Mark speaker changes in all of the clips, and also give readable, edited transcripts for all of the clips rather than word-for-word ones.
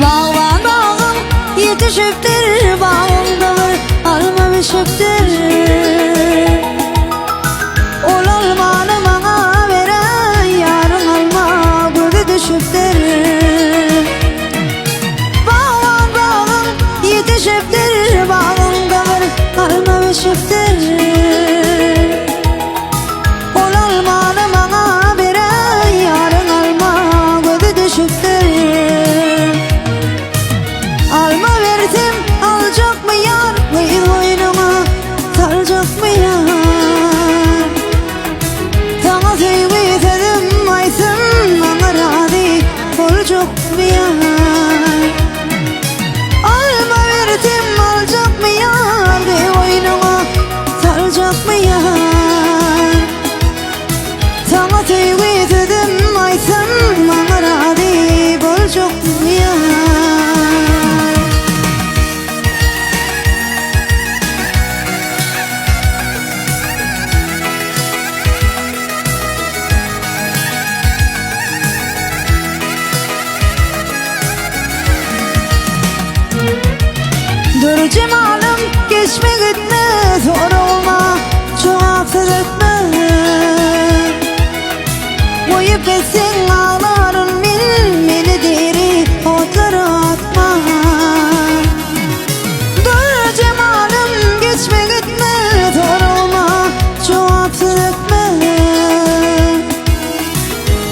Speaker 1: Bağlan bağım yetişiptir, bağımda var alma beşiktir. Ol almanı bana veren, yarın alma gözü düşüptir. Bağlan bağım yetişiptir, bağımda var alma beşiktir. Ol almanı bana veren, yarın alma gözü düşüptir. Alma verdim, alacak mı yar? Kıyıl oynama, saracak mı yar? Sana sevgi dedim aysın, bana radi olacak mı yar? Alma verdim, alacak mı yar? Kıyıl oynama, saracak mı yar? Sana sevgi dedim aysın, bana radi olacak mı yar? Dur cemalım geçme gitme, zor olma çok hafif etme. Koyup etsin ağların beni deri otlara atma. Dur cemalım geçme gitme, zor olma çok hafif etme.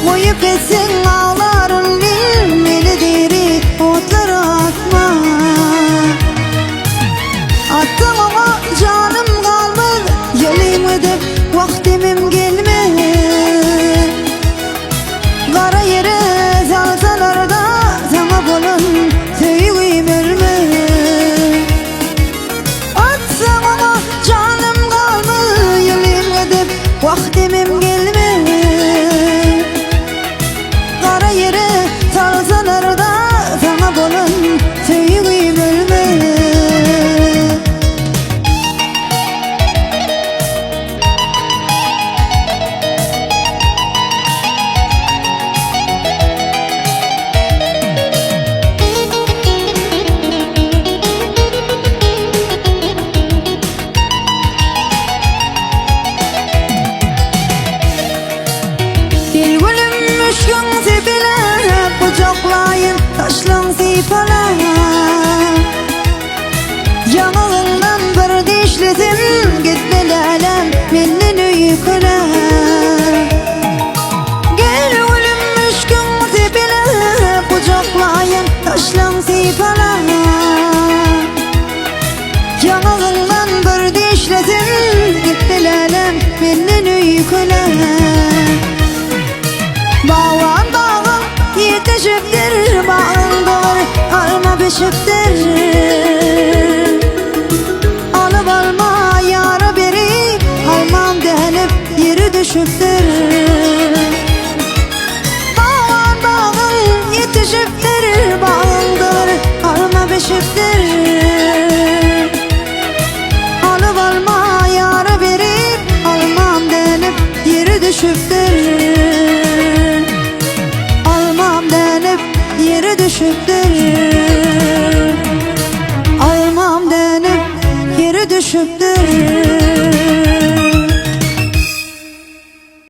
Speaker 1: Koyup etsin ağların beni deri otlara atma. Attım ama canım kalmadı, geleyim edip vaktimim gelmedi. Kara yere salsalar da sana bulun sevgim ölmedi. Attım ama canım kalmadı, geleyim edip vaktimim gelmedi. Kara yere salsalar da sana bulun sevgim ölmedi. Bir gülüm müşkün sepile, kucaklayın taşlan sipala. Yanılından bir dişledim, gitme lalem benden uykula. Gel gülüm müşkün sepile, kucaklayın taşlan sipala. Yanılından bir dişledim, gitme lalem benden uykula. Bağlan bağım yetişiptir, bağımda var alma beşiktir.